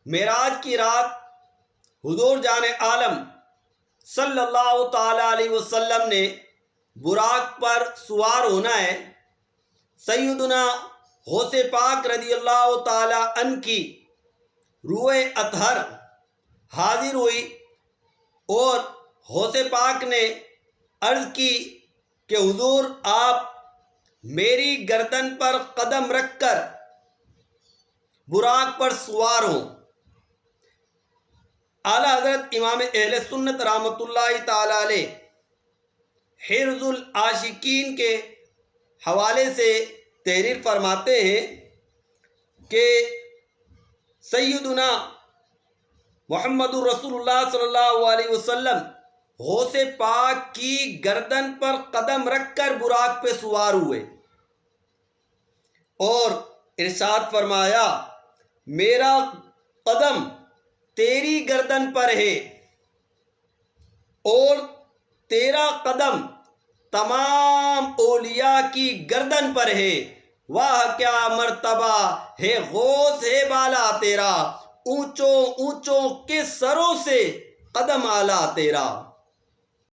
معراج کی رات حضور جان عالم صلی اللہ تعالیٰ علیہ وسلم نے براق پر سوار ہونا ہے۔ سیدنا غوث پاک رضی اللہ تعالیٰ عنہ کی روح اطہر حاضر ہوئی اور غوث پاک نے عرض کی کہ حضور آپ میری گردن پر قدم رکھ کر براق پر سوار ہوں۔ اعلیٰ حضرت امام اہل سنت رحمۃ اللہ تعالیٰ علیہ حرز العاشقین کے حوالے سے تحریر فرماتے ہیں کہ سیدنا محمد الرسول اللہ صلی اللہ علیہ وسلم غوث پاک کی گردن پر قدم رکھ کر براق پہ سوار ہوئے اور ارشاد فرمایا میرا قدم تیری گردن پر ہے اور تیرا قدم تمام اولیاء کی گردن پر ہے۔ واہ کیا مرتبہ ہے غوث ہے بالا تیرا، اونچوں اونچوں کے سروں سے قدم اعلیٰ تیرا۔